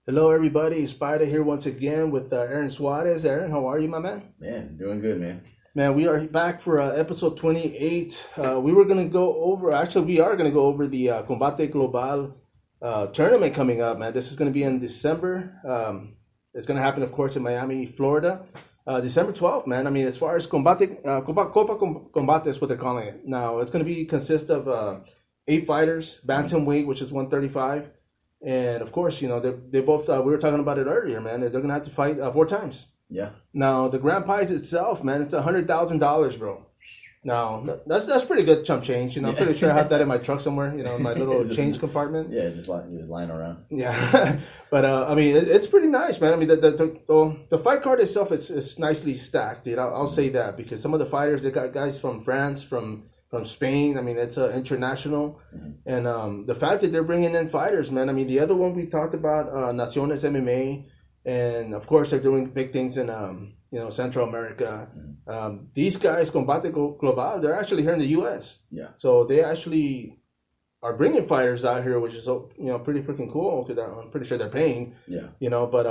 Hello, everybody. Spider here once again with Aaron Suarez. Aaron, how are you, my man? Man, doing good, man. Man, we are back for episode 28. We were going to go over, actually, we are going to go over the Combate Global tournament coming up, man. This is going to be in December. It's going to happen, of course, in Miami, Florida. December 12th, man. I mean, as far as Copa Combate is what they're calling it. Now, it's going to consist of 8 fighters, bantamweight, which is 135. And of course, you know, they both, we were talking about it earlier, man. They're going to have to fight 4 times. Yeah. Now, the grand prize itself, man, it's $100,000, bro. Now, that's pretty good chump change. You know, I'm pretty sure I have that in my truck somewhere, you know, in my little change compartment. Yeah, just lying around. Yeah. But, I mean, it's pretty nice, man. I mean, the fight card itself is nicely stacked, dude. I'll say that because some of the fighters, they got guys from France, from Spain. I mean, it's international. Mm-hmm. And the fact that they're bringing in fighters, man. I mean, the other one we talked about, Naciones MMA, and of course they're doing big things in Central America. Mm-hmm. These guys, Combate Global, they're actually here in the U.S. Yeah. So they actually are bringing fighters out here, which is pretty freaking cool. Because I'm pretty sure they're paying. Yeah. You know, but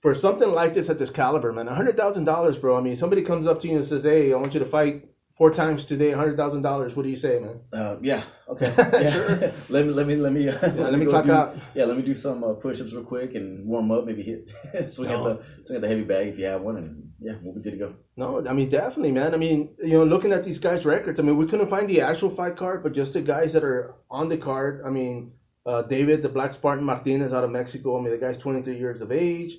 for something like this at this caliber, man, $100,000, bro. I mean, somebody comes up to you and says, "Hey, I want you to fight 4 times today, $100,000. What do you say, man?" Yeah. Okay. Yeah. Sure. Let me clock out. Yeah. Let me do some push-ups real quick and warm up. Maybe hit swing at the heavy bag if you have one, and yeah, we'll be good to go. No, I mean definitely, man. I mean, looking at these guys' records, I mean, we couldn't find the actual fight card, but just the guys that are on the card. I mean, David, the Black Spartan Martinez out of Mexico. I mean, the guy's 23 years of age.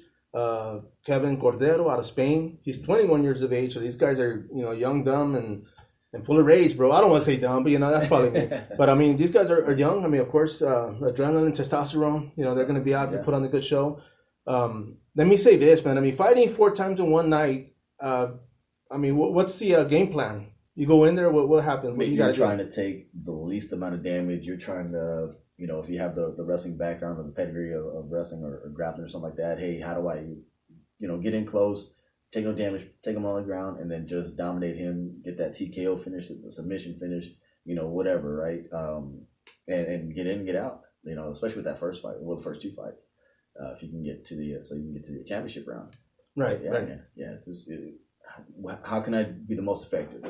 Kevin Cordero out of Spain. He's 21 years of age. So these guys are, young, dumb, and full of rage, bro. I don't want to say dumb, but that's probably me. But I mean, these guys are young. I mean, of course, adrenaline, testosterone. They're going to be out there, put on a good show. Let me say this, man. I mean, fighting 4 times in one night. I mean, what's the game plan? You go in there. What happens? Maybe you're trying to take the least amount of damage. You're trying to, if you have the wrestling background or the pedigree of wrestling or grappling or something like that. Hey, how do I, get in close, take no damage, take him on the ground, and then just dominate him, get that TKO finish, the submission finish, whatever, right? And get in, get out. Especially with that first fight, the first 2 fights. If you can get to the championship round. Right. Yeah, right. Yeah. It's just, how can I be the most effective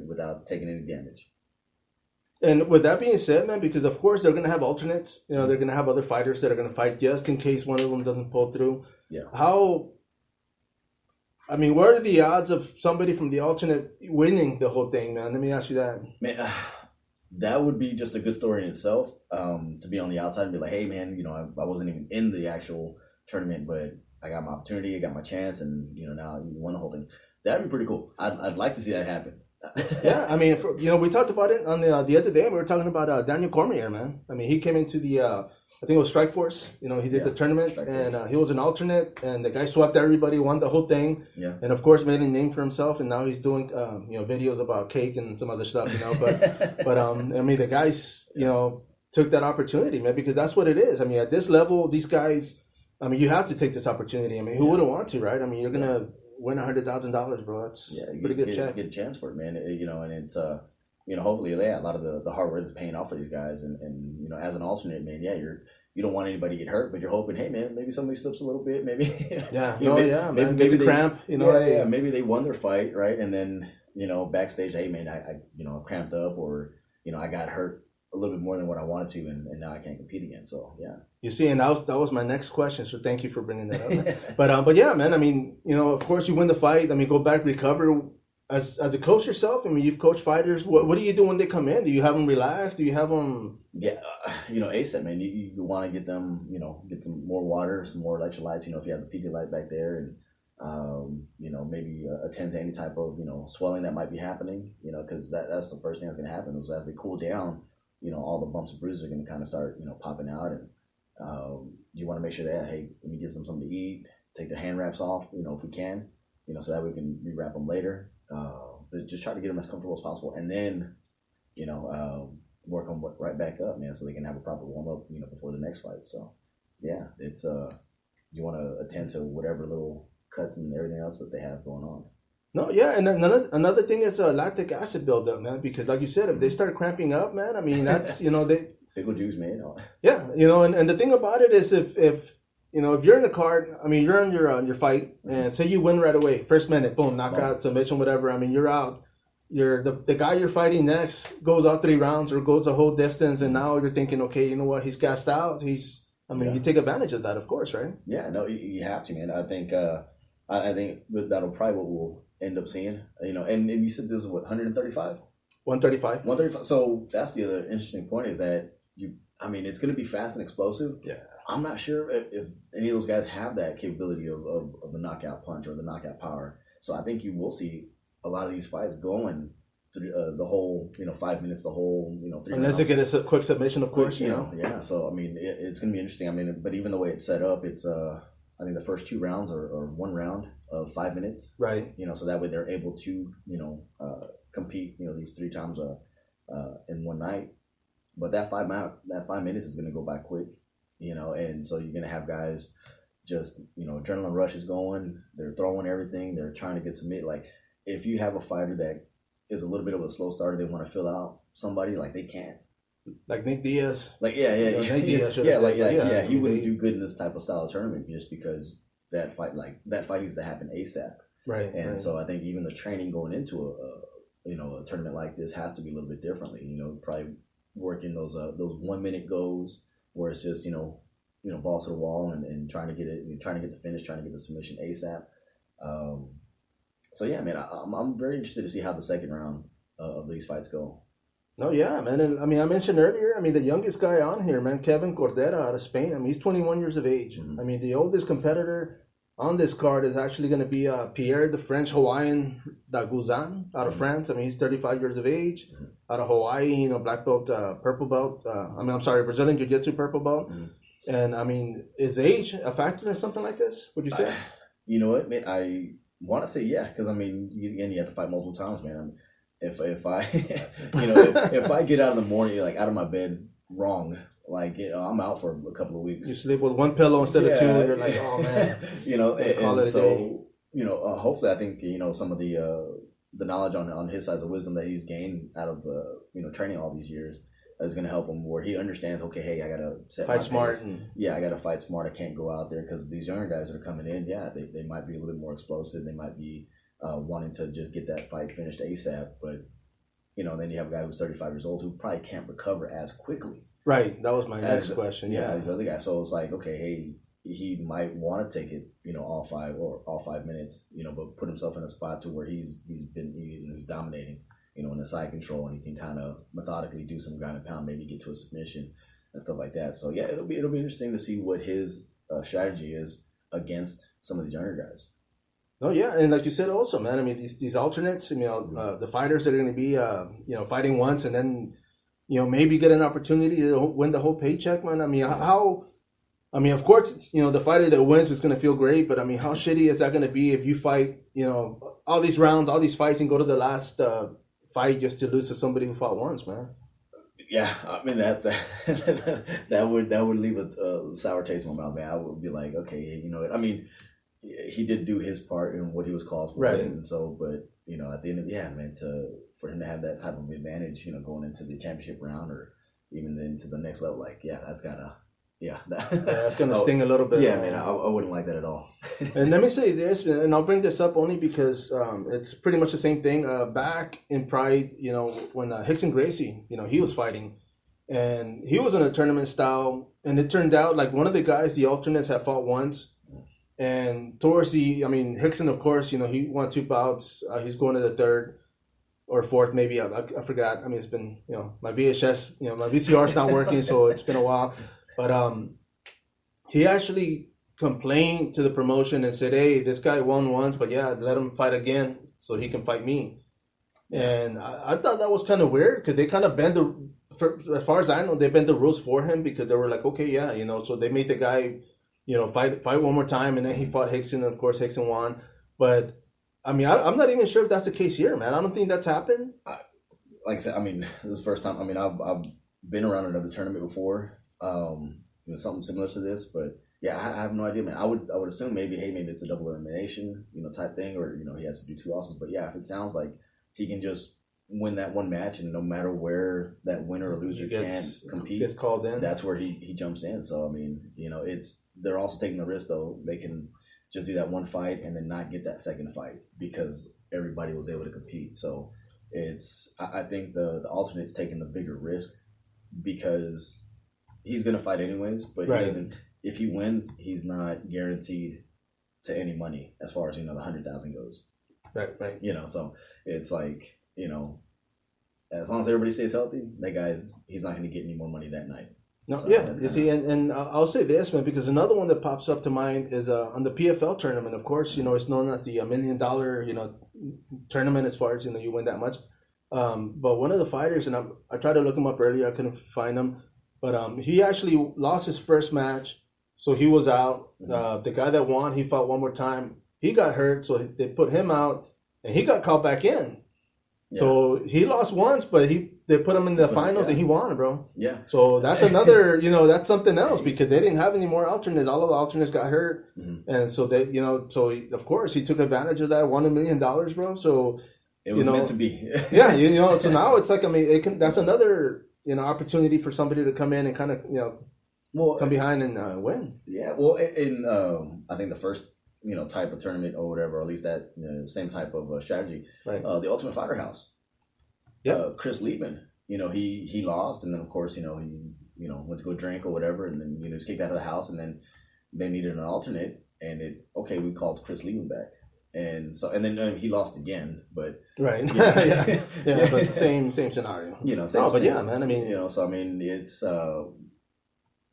without taking any damage? And with that being said, man, because of course they're going to have alternates. They're going to have other fighters that are going to fight just in case one of them doesn't pull through. Yeah. What are the odds of somebody from the alternate winning the whole thing, man? Let me ask you that. Man, that would be just a good story in itself. To be on the outside and be like, hey, man, I wasn't even in the actual tournament, but I got my opportunity, I got my chance, and now you won the whole thing. That'd be pretty cool. I'd like to see that happen. Yeah, I mean, we talked about it on the other day. We were talking about Daniel Cormier, man. I mean, he came into the I think it was Strikeforce. He did the tournament, and he was an alternate, and the guy swept everybody, won the whole thing, and of course made a name for himself. And now he's doing videos about cake and some other stuff, But I mean, the guys took that opportunity, man, because that's what it is. I mean, at this level, these guys, I mean, you have to take this opportunity. I mean, who wouldn't want to, right? I mean, you're gonna win $100,000, bro. That's a pretty good check. Get a chance for it, man. And it's hopefully, a lot of the hard work is paying off for these guys. And as an alternate, man, you don't want anybody to get hurt, but you're hoping, hey, man, maybe somebody slips a little bit, maybe. Maybe a cramp, maybe they won their fight, right? And then, backstage, hey, man, I cramped up, or, I got hurt a little bit more than what I wanted to, and now I can't compete again. So, yeah. You see, and that was my next question, so thank you for bringing that up. But yeah, man, I mean, of course you win the fight. I mean, go back, recover. As a coach yourself, I mean, you've coached fighters. What do you do when they come in? Do you have them relax? Do you have them? Yeah, ASAP, man. You want to get them, get them more water, some more electrolytes. If you have the Pedialyte back there, and maybe attend to any type of swelling that might be happening. Because that's the first thing that's going to happen is as they cool down, all the bumps and bruises are going to kind of start popping out, and you want to make sure that, hey, let me give them something to eat, take their hand wraps off, if we can, so that we can rewrap them later. But just try to get them as comfortable as possible, and then, work them right back up, man, so they can have a proper warm up, before the next fight. So, yeah, it's you want to attend to whatever little cuts and everything else that they have going on. No, yeah, and another thing is lactic acid buildup, man, because like you said, if they start cramping up, man, I mean, that's, they... Pickle juice, man. Yeah, and the thing about it is if if you're in the card, I mean, you're on your fight, and say you win right away, first minute, boom, knockout, submission, whatever. I mean, you're out. You're the guy you're fighting next goes out 3 rounds or goes a whole distance, and now you're thinking, okay, you know what? He's gassed out. You take advantage of that, of course, right? Yeah, no, you have to, man. I think that'll probably what we'll end up seeing. And you said this is what 135. 135. 135. So that's the other interesting point is that it's going to be fast and explosive. Yeah. I'm not sure if any of those guys have that capability of the knockout punch or the knockout power. So I think you will see a lot of these fights going through the whole 5 minutes, the whole 3 unless they get a quick submission, of course. Yeah. So it's going to be interesting. But even the way it's set up, it's I think the first 2 rounds are 1 round of 5 minutes. Right. So that way they're able to compete these 3 times in one night. But that 5 minutes is going to go by quick. And so you're going to have guys just, adrenaline rush is going. They're throwing everything. They're trying to get submitted. Like, if you have a fighter that is a little bit of a slow starter, they want to fill out somebody, like, they can't. Like Nick Diaz. Like, Nick Diaz. He wouldn't do good in this type of style of tournament just because that fight needs to happen ASAP. Right. And so I think even the training going into a tournament like this has to be a little bit differently. Probably working those 1 minute goes where it's just balls to the wall and trying to get the finish, trying to get the submission ASAP. So yeah, man, I'm very interested to see how the second round of these fights go. No, yeah, man, and I mentioned earlier, the youngest guy on here, man, Kevin Cordera out of Spain. He's 21 years of age. Mm-hmm. The oldest competitor on this card is actually going to be Pierre, the French-Hawaiian Daguzan out of France. He's 35 years of age, out of Hawaii, black belt, purple belt. Brazilian Jiu-Jitsu purple belt. Mm-hmm. And, is age a factor in something like this, would you say? You know what, man? I want to say yeah, because, you have to fight multiple times, man. If I, if I get out in the morning, out of my bed wrong, I'm out for a couple of weeks. You sleep with 1 pillow instead of 2. You're like, oh man. Hopefully, I think some of the knowledge on his side, the wisdom that he's gained out of training all these years is going to help him. Where he understands, okay, hey, I gotta fight smart. I gotta fight smart. I can't go out there because these younger guys that are coming in, they might be a little bit more explosive. They might be wanting to just get that fight finished ASAP, but then you have a guy who's 35 years old who probably can't recover as quickly. Right, that was my next question. Yeah, these other guys. So it's like, okay, hey, he might want to take it, all 5 minutes, but put himself in a spot to where he's dominating, in the side control, and he can kind of methodically do some ground and pound, maybe get to a submission and stuff like that. So yeah, it'll be interesting to see what his strategy is against some of the younger guys. Oh yeah, and like you said, also, man. These alternates. The fighters that are going to be, fighting once and then, maybe get an opportunity to win the whole paycheck, man. Of course, it's, the fighter that wins is going to feel great, but how shitty is that going to be if you fight, all these rounds, all these fights, and go to the last fight just to lose to somebody who fought once, man? Yeah, that would leave a sour taste in my mouth, man. I would be like, okay, he did do his part in what he was called for, right? And so, but at the end of for him to have that type of advantage, going into the championship round or even into the next level, that's gotta, that's gonna sting a little bit. Yeah, man, I wouldn't like that at all. And let me say this, and I'll bring this up only because it's pretty much the same thing. Back in Pride, when Rickson Gracie, he was fighting, and he was in a tournament style, and it turned out like one of the guys, the alternates, had fought once. And towards Rickson, of course, he won 2 bouts. He's going to the 3rd or 4th, maybe. I forgot. It's been, my VHS, my VCR's not working, so it's been a while. But he actually complained to the promotion and said, hey, this guy won once, but let him fight again so he can fight me. And I thought that was kind of weird because they kind of bend as far as I know, they bent the rules for him because they were like, okay, so they made the guy, fight one more time, and then he fought Rickson, and of course Rickson won. But I'm not even sure if that's the case here, man. I don't think that's happened. Like I said, this is the first time. I've been around another tournament before, something similar to this, but yeah, I have no idea, man. I would assume maybe it's a double elimination, type thing, or he has to do 2 losses. But yeah, if it sounds like he can just win that one match, and no matter where that winner or loser can't compete, gets called in. That's where he jumps in. So they're also taking the risk though. They can just do that one fight and then not get that second fight because everybody was able to compete. So I think the alternate's taking the bigger risk because he's gonna fight anyways, but he doesn't. If he wins, he's not guaranteed to any money as far as the 100,000 goes. Right. So it's like as long as everybody stays healthy, he's not going to get any more money that night. No, so you see, and I'll say this, man, because another one that pops up to mind is on the PFL tournament. Of course, it's known as the $1 million, tournament as far as you win that much. But one of the fighters, and I tried to look him up earlier, I couldn't find him, but he actually lost his first match, so he was out. The guy that won, he fought one more time. He got hurt, so they put him out, and he got called back in. Yeah. So he lost once, but they put him in the finals, and he won, bro. Yeah. So that's another, that's something else because they didn't have any more alternates. All of the alternates got hurt, and so they, of course he took advantage of that, won $1 million, bro. So it was meant to be. Yeah, so now it's like that's another opportunity for somebody to come in and kind of come behind and win. Yeah. Well, in I think the first type of tournament or whatever, or at least that same type of strategy. Right. The Ultimate Fighter House. Yeah. Chris Liebman, he lost, and then of course, he went to go drink or whatever, and then he was kicked out of the house, and then they needed an alternate, and we called Chris Liebman back, and then he lost again, but right. Yeah, but the same scenario. But yeah, man. I mean,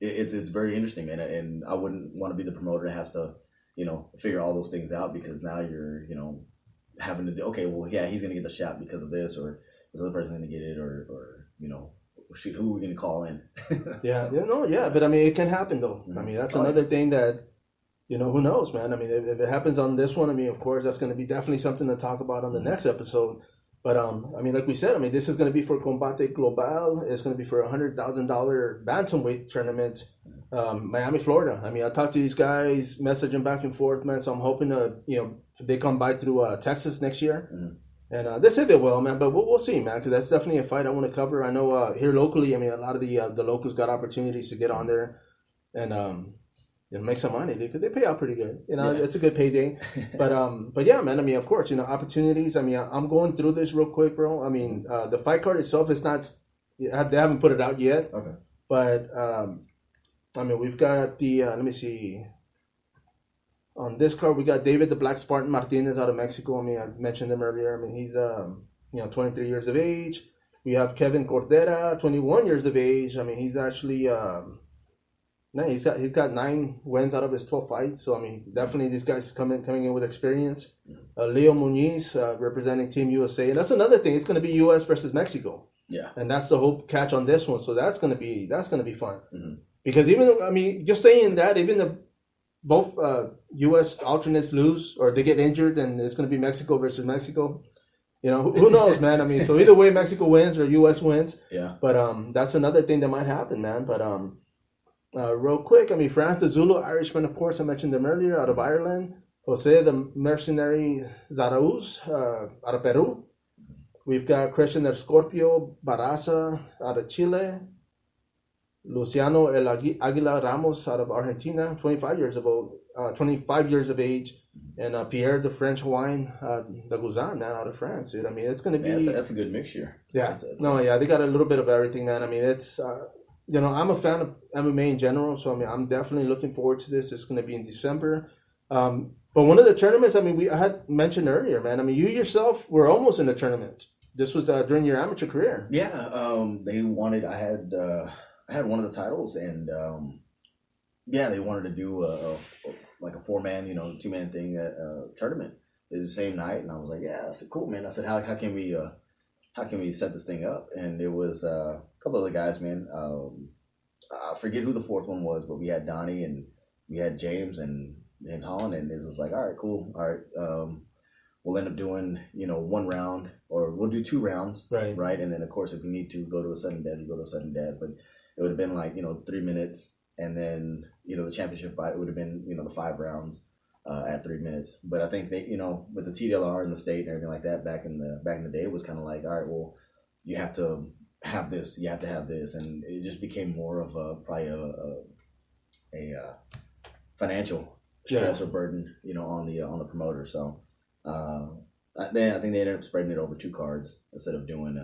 it's very interesting, man, and I wouldn't want to be the promoter that has to figure all those things out because now you're, having to do, okay, well, yeah, he's going to get the shot because of this, or this other person's going to get it, or shoot, who are we going to call in? But I mean, it can happen though. I mean, that's another thing that, who knows, man. I mean, if it happens on this one, I mean, of course, that's going to be definitely something to talk about on the next episode. But, I mean, like we said, I mean, this is going to be for Combate Global. It's going to be for a $100,000 bantamweight tournament, Miami, Florida. I mean, I talked to these guys, messaging back and forth, man. So I'm hoping to, they come by through Texas next year. And they said they will, man. But we'll see, man, because that's definitely a fight I want to cover. I know here locally, I mean, a lot of the locals got opportunities to get on there and make some money because they pay out pretty good. It's a good payday. But yeah, man. I mean, of course, opportunities. I mean, I'm going through this real quick, bro. I mean, the fight card itself is not. They haven't put it out yet. Okay. But I mean, we've got the. Let me see. On this card, we got David the Black Spartan Martinez out of Mexico. I mean, I mentioned him earlier. I mean, he's 23 years of age. We have Kevin Cordera, 21 years of age. I mean, he's actually. He's got 9 wins out of his 12 fights. So I mean, definitely these guys coming in with experience. Leo Muniz representing Team USA, and that's another thing. It's going to be U.S. versus Mexico. Yeah, and that's the whole catch on this one. So that's going to be fun because just saying that, even if both U.S. alternates lose or they get injured, and it's going to be Mexico versus Mexico. Who knows, man? I mean, so either way, Mexico wins or U.S. wins. Yeah, but that's another thing that might happen, man. But real quick, I mean, France the Zulu Irishman, of course, I mentioned them earlier, out of Ireland. Jose the Mercenary Zarauz, out of Peru. We've got Christian El Scorpio Barraza out of Chile. Luciano El Aguila Ramos out of Argentina, 25 years of age. And Pierre the French Wine, the Guzan, man, out of France. Dude. I mean, it's going to be... that's a good mixture. Yeah. They got a little bit of everything, man. I mean, it's... I'm a fan of MMA in general, so I mean, I'm definitely looking forward to this. It's going to be in December. But one of the tournaments, I mean, I had mentioned earlier, man. I mean, you yourself were almost in the tournament. This was during your amateur career. Yeah, they wanted. I had one of the titles, and they wanted to do a 4-man, 2-man thing tournament. It was the same night, and I was like, yeah, I said, cool, man. I said, how can we set this thing up? And it was a couple other guys, man. I forget who the fourth one was, but we had Donnie and we had James and Holland, and it was like, all right, cool, all right. We'll end up doing, 1 round, or we'll do 2 rounds, right? And then, of course, if we need to go to a sudden death, we go to a sudden death. But it would have been like, 3 minutes, and then, the championship fight would have been, the 5 rounds at 3 minutes. But I think they, with the TDLR in the state and everything like that back in the day, it was kind of like, all right, well, you have to have this, and it just became more of probably financial stress or burden, on the promoter. So I think they ended up spreading it over 2 cards instead of doing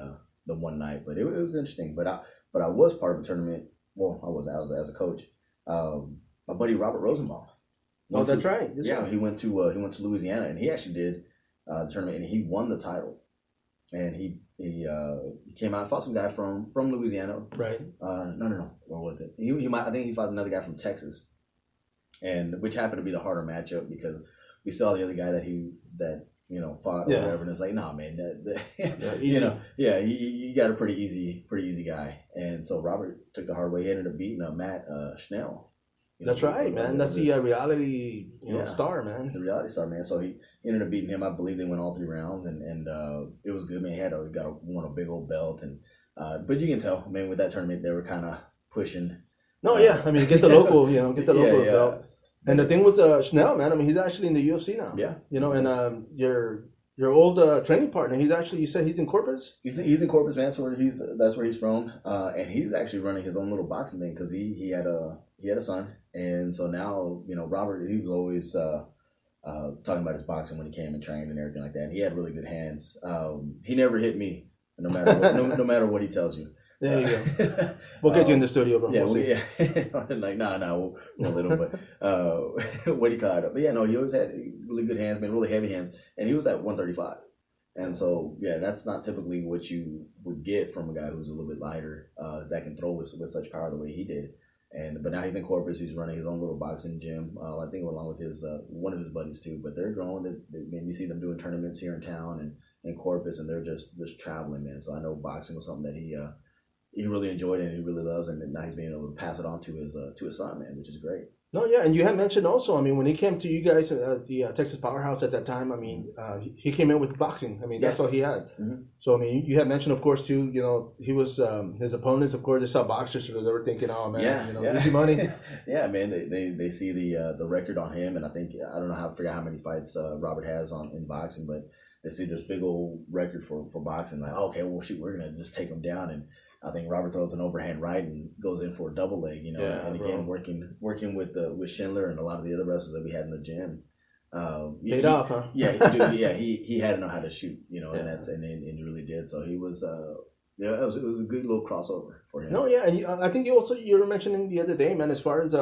the one night. But it was interesting. But I was part of a tournament. Well, I was as a coach. My buddy Robert Rosenbaum. Oh, that's right. He went to Louisiana, and he actually did the tournament, and he won the title. And he came out and fought some guy from Louisiana. Right. No. Where was it? I think he fought another guy from Texas, and which happened to be the harder matchup because we saw the other guy that fought or whatever, and it's like, nah, man, you got a pretty easy guy, and so Robert took the hard way. He ended up beating Matt Schnell. That's right, man. That's the reality star, man. The reality star, man. So he ended up beating him. I believe they went all 3 rounds, and it was good, man. He won a big old belt, and but you can tell, man, with that tournament they were kind of pushing. No, I mean, get the local, belt. And the thing was, Schnell, man. I mean, he's actually in the UFC now. Yeah. And your old training partner, you said he's in Corpus. He's in Corpus, man. That's where he's from, and he's actually running his own little boxing thing because he had a son, and so now Robert, he was always talking about his boxing when he came and trained and everything like that. And he had really good hands. He never hit me, no matter what, no matter what he tells you. There you go. We'll get you in the studio, bro. Yeah, like we'll let him. But what he caught up. But yeah, no, he always had really good hands, man, really heavy hands, and he was at 135. And so that's not typically what you would get from a guy who's a little bit lighter that can throw with such power the way he did. But now he's in Corpus. He's running his own little boxing gym. I think along with his one of his buddies too. But they're growing. Man, you see them doing tournaments here in town and in Corpus, and they're just traveling, man. So I know boxing was something that he really enjoyed and he really loves, and now he's being able to pass it on to his son, man, which is great. No, yeah, and you had mentioned also, I mean, when he came to you guys at the Texas Powerhouse at that time, I mean, he came in with boxing. I mean, that's all he had. Mm-hmm. So, I mean, you had mentioned, of course, too, he was, his opponents, of course, they saw boxers, so they were thinking, oh, man, easy money. Yeah, man, they see the record on him, and I forgot how many fights Robert has in boxing, but they see this big old record for boxing, like, okay, well, shoot, we're going to just take him down, and I think Robert throws an overhand right and goes in for a double leg, and again working with Schindler and a lot of the other wrestlers that we had in the gym. Paid off, huh? Yeah, he had to know how to shoot, and he really did. So he was, it was a good little crossover for him. No, yeah, and I think you were mentioning the other day, man, as far as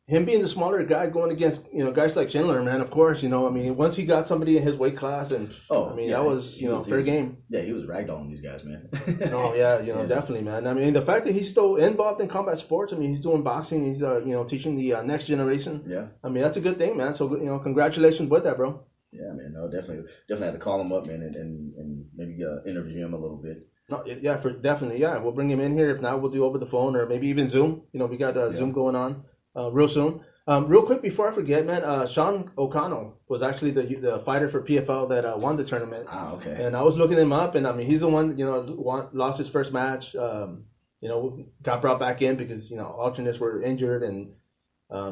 him being the smaller guy going against guys like Schindler, man. Of course, I mean, once he got somebody in his weight class, and that was fair game. Yeah, he was ragdolling these guys, man. Oh yeah, definitely, man. I mean, the fact that he's still involved in combat sports. I mean, he's doing boxing. He's teaching the next generation. Yeah. I mean, that's a good thing, man. So congratulations with that, bro. Yeah, man. No, definitely had to call him up, man, and maybe interview him a little bit. No, yeah, definitely, yeah. We'll bring him in here. If not, we'll do over the phone or maybe even Zoom. We got Zoom going on. Real soon. Real quick before I forget, man, Sean O'Connell was actually the fighter for PFL that won the tournament. Ah, okay. And I was looking him up, and I mean, he's the one lost his first match. Got brought back in because alternates were injured, and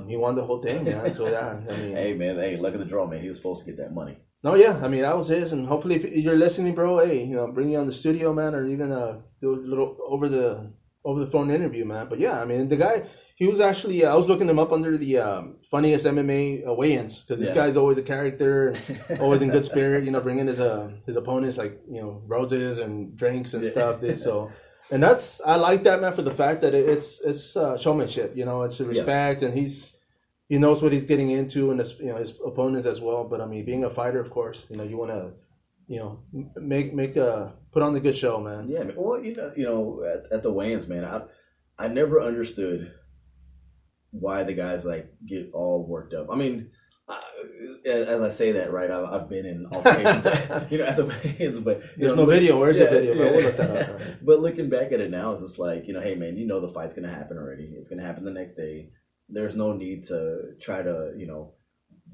he won the whole thing. Man. So yeah, I mean, hey, luck of the draw, man. He was supposed to get that money. No, yeah, I mean that was his, and hopefully if you're listening, bro, hey, bring you on the studio, man, or even do a little over the phone interview, man. But yeah, I mean the guy. He was actually, I was looking him up under the funniest MMA weigh-ins because this guy's always a character and always in good spirit, bringing his opponents like, roses and drinks and stuff. And I like that, man, for the fact that it's showmanship, it's a respect and he knows what he's getting into and his opponents as well. But I mean, being a fighter, of course, you want to, make put on the good show, man. Yeah. Well, at the weigh-ins, man, I never understood why the guys get all worked up. I mean, as I say that, right? I've been in altercations, at the weigh-ins, but there's no video. Where's the video? Bro? We'll look that up. But looking back at it now, it's just like, hey man, the fight's gonna happen already. It's gonna happen the next day. There's no need to try to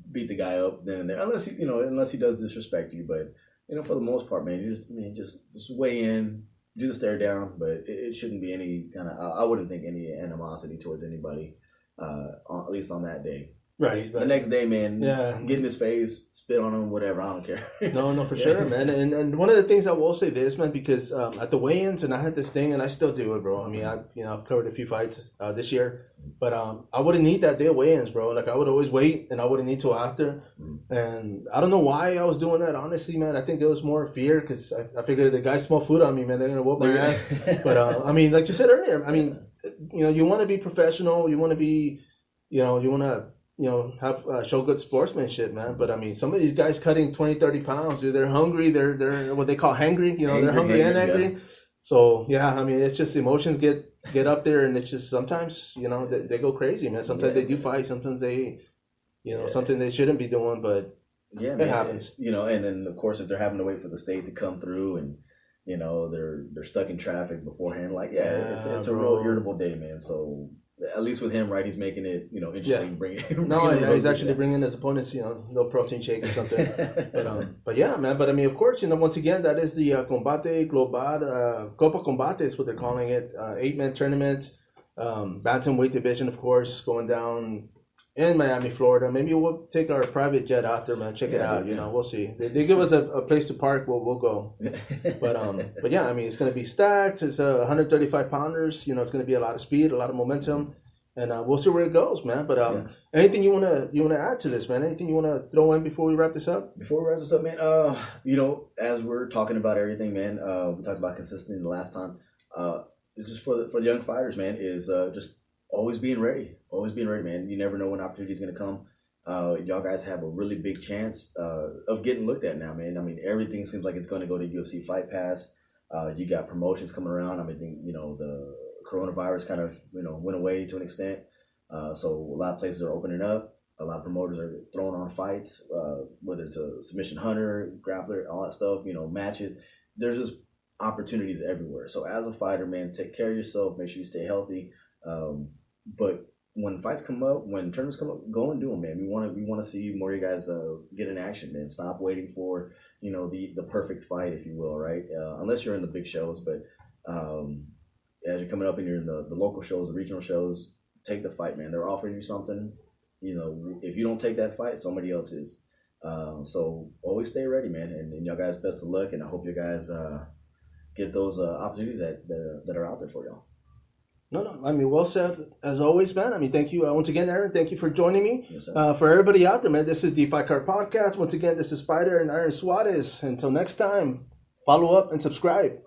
beat the guy up then and there, unless he does disrespect you. But for the most part, man, just weigh in, do the stare down, but it shouldn't be any kind of. I wouldn't think any animosity towards anybody. At least on that day. Right. The next day, man, yeah, get in his face, spit on him, whatever. I don't care. No, for sure, man. And one of the things I will say this, man, because at the weigh-ins, and I had this thing, and I still do it, bro. I mean, I've covered a few fights this year, but I wouldn't need that day of weigh-ins, bro. Like I would always wait, and I wouldn't need till after. And I don't know why I was doing that, honestly, man. I think it was more fear because I figured the guys smell food on me, man. They're gonna whoop my ass. But I mean, like you said earlier, I mean, you want to be professional. You want to be, you want to. Have show good sportsmanship, man. But I mean, some of these guys cutting 20, 30 pounds, dude, they're hungry. They're what they call hangry. They're hungry and angry. Yeah. So yeah, I mean, it's just emotions get up there, and it's just sometimes they go crazy, man. Sometimes they do fight. Sometimes they, something they shouldn't be doing, but it happens. And then of course if they're having to wait for the state to come through, and they're stuck in traffic beforehand, like it's a real irritable day, man. So. At least with him, right? He's making it, interesting. He's actually bringing his opponents, no protein shake or something. But yeah, man. But I mean, of course, once again, that is the Combate Global, Copa Combate is what they're calling it. 8-man tournament, bantamweight division, of course, going down in Miami, Florida. Maybe we'll take our private jet out there, man. Check it out. We'll see. They give us a place to park. We'll go. But yeah, I mean, it's going to be stacked. It's 135 pounders. It's going to be a lot of speed, a lot of momentum, and we'll see where it goes, man. But anything you wanna add to this, man? Anything you wanna throw in before we wrap this up? Before we wrap this up, man. As we're talking about everything, man. We talked about consistency the last time. Just for the young fighters, man, is just. Always being ready, man. You never know when opportunity is going to come. Y'all guys have a really big chance of getting looked at now, man. I mean, everything seems like it's going to go to UFC Fight Pass. You got promotions coming around. I mean, the coronavirus kind of, went away to an extent. So a lot of places are opening up. A lot of promoters are throwing on fights, whether it's a submission hunter, grappler, all that stuff, matches. There's just opportunities everywhere. So as a fighter, man, take care of yourself. Make sure you stay healthy. But when fights come up, when tournaments come up, go and do them, man. We want to see more of you guys get in action, man. Stop waiting for the perfect fight, if you will, right? Unless you're in the big shows, but as you're coming up and you're in the local shows, the regional shows, take the fight, man. They're offering you something. If you don't take that fight, somebody else is. So always stay ready, man. And y'all guys, best of luck, and I hope you guys get those opportunities that are out there for y'all. No. I mean, well said, as always, man. I mean, thank you once again, Aaron. Thank you for joining me. Yes, for everybody out there, man, this is the Fight Card Podcast. Once again, this is Spider and Aaron Suarez. Until next time, follow up and subscribe.